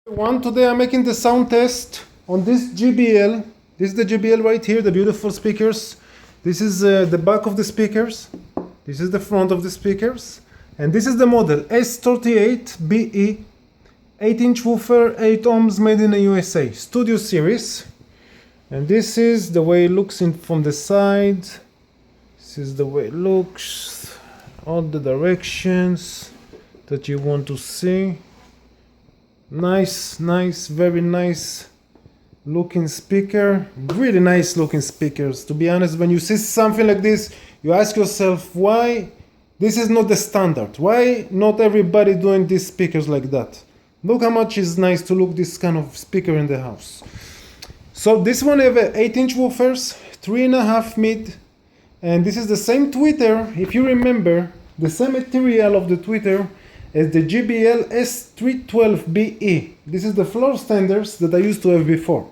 Today I'm making the sound test on this GBL. This is the GBL right here, the beautiful speakers. This is the back of the speakers. This is the front of the speakers. And this is the model S38 BE 8-inch woofer, 8 ohms, made in the USA, Studio Series. And this is the way it looks from the side. This is the way it looks, all the directions that you want to see. Nice, very nice looking speaker. Really nice looking speakers. To be honest, when you see something like this, you ask yourself why this is not the standard. Why not everybody doing these speakers like that? Look how much is nice to look this kind of speaker in the house. So this one have 8-inch woofers, 3.5 mid, and this is the same tweeter, if you remember, the same material of the tweeter as the GBL S312BE. This is the floor standards that I used to have before.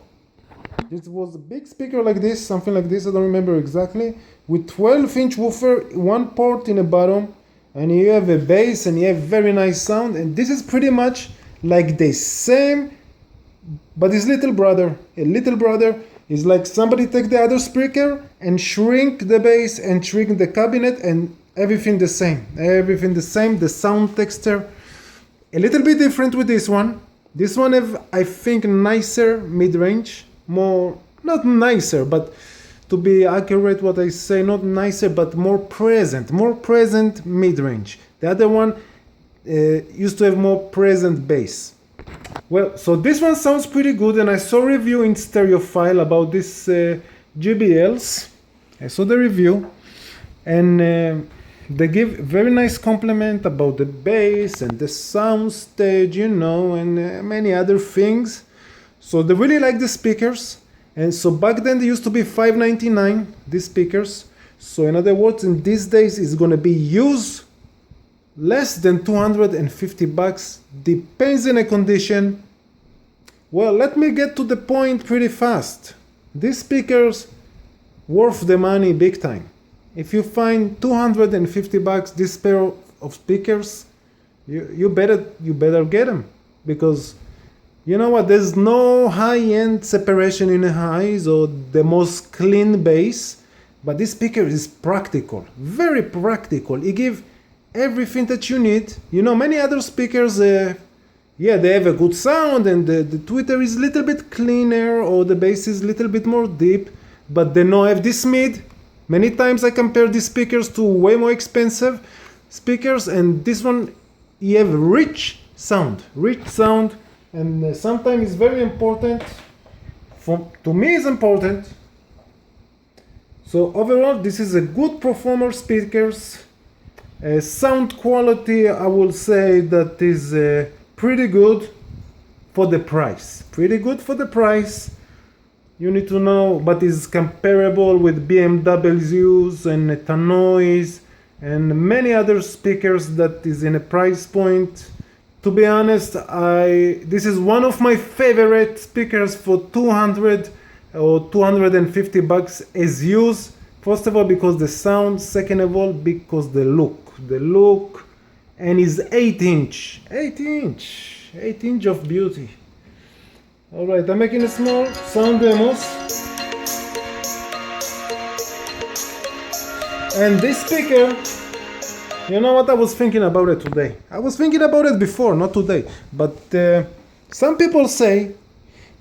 This was a big speaker like this, something like this, I don't remember exactly, with 12-inch woofer, one port in the bottom, and you have a bass and you have very nice sound, and this is pretty much like the same, but his little brother. A little brother is like somebody take the other speaker and shrink the bass and shrink the cabinet, and everything the same. Everything the same. The sound texture a little bit different with this one. This one have, I think, nicer mid-range. More, not nicer, but to be accurate what I say, not nicer, but more present mid-range. The other one used to have more present bass. Well, so this one sounds pretty good, and I saw a review in Stereophile about this GBLs. I saw the review, and they give very nice compliment about the bass and the sound stage, you know, and many other things. So they really like the speakers, and so back then they used to be $599, these speakers. So in other words, in these days it's gonna be used less than $250, depends on the condition. Well, let me get to the point pretty fast. These speakers worth the money big time. If you find $250 this pair of speakers, you better get them, because you know what, there's no high-end separation in the highs or the most clean bass, but this speaker is practical, very practical. It gives everything that you need. You know, many other speakers, yeah, they have a good sound, and the tweeter is a little bit cleaner, or the bass is a little bit more deep, but they don't have this mid. Many times I compare these speakers to way more expensive speakers, and this one, you have rich sound, and sometimes it's very important. To me, it's important. So overall, this is a good performer speakers. Sound quality, I will say that is pretty good for the price. Pretty good for the price. You need to know, but is comparable with BMWs and Tannoys and many other speakers that is in a price point. To be honest, this is one of my favorite speakers for $200 or $250 as used. First of all, because the sound. Second of all, because the look, and is 8-inch of beauty. All right, I'm making a small sound demos. And this speaker, you know what, I was thinking about it today. I was thinking about it before, not today. But some people say,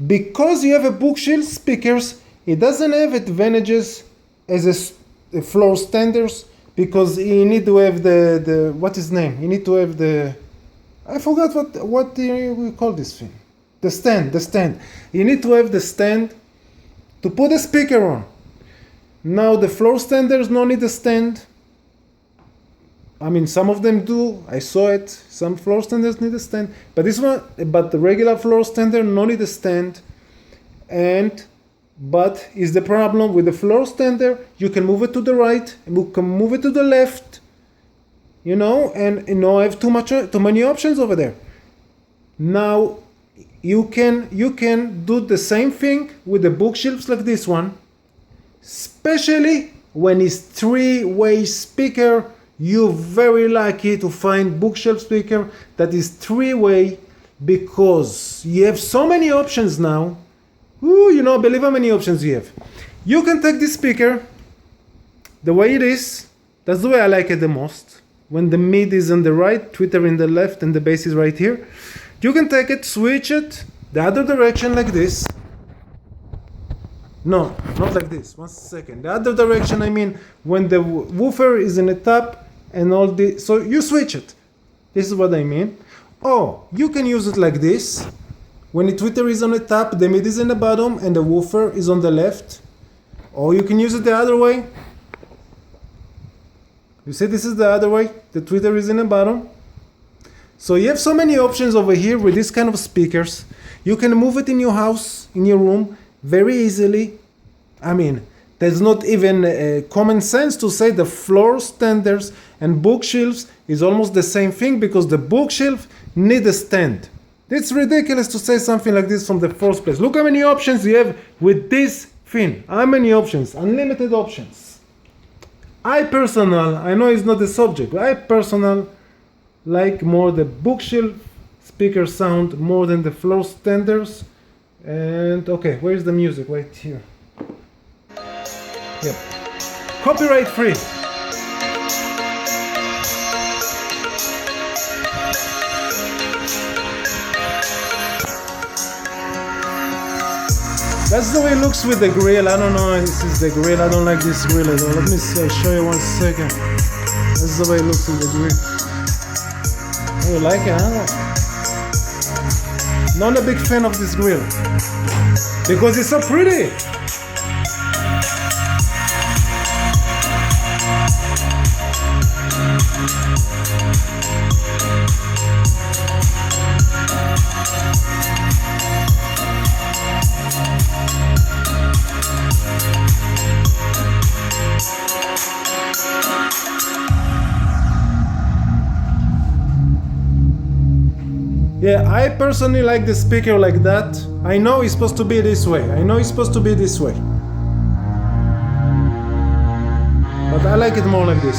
because you have a bookshelf speakers, it doesn't have advantages as a floor standards, because you need to have the what is name? You need to have the, I forgot what we call this thing. The stand. You need to have the stand to put a speaker on. Now the floor standards no need a stand. I mean, some of them do. I saw it. Some floor standards need a stand, but the regular floor standard no need a stand. But is the problem with the floor standard? You can move it to the right, you can move it to the left, you know, and you know, I have too many options over there. Now you can do the same thing with the bookshelves like this one, especially when it's three-way speaker. You're very lucky to find bookshelf speaker that is three-way, because you have so many options now. Ooh, you know, believe how many options you have. You can take this speaker the way it is. That's the way I like it the most. When the mid is on the right, tweeter in the left, and the bass is right here. You can take it, switch it the other direction like this. No, not like this. 1 second. The other direction, I mean, when the woofer is in the top and all this. So you switch it. This is what I mean. Oh, you can use it like this. When the tweeter is on the top, the mid is in the bottom, and the woofer is on the left. Or you can use it the other way. You see, this is the other way. The tweeter is in the bottom. So you have so many options over here with this kind of speakers. You can move it in your house, in your room, very easily. I mean, there's not even common sense to say the floor standers and bookshelves is almost the same thing, because the bookshelf need a stand. It's ridiculous to say something like this from the first place. Look how many options you have with this thing. How many options? Unlimited options. I know it's not the subject, but I personal like more the bookshelf speaker sound more than the floor standers. And okay, where's the music? Right here. Yep. Copyright free. That's the way it looks with the grill. I don't know if this is the grill. I don't like this grill at all. Let me show you 1 second. That's the way it looks with the grill. Oh, you like it, huh? Not a big fan of this grill because it's so pretty. Yeah, I personally like the speaker like that. I know it's supposed to be this way. But I like it more like this.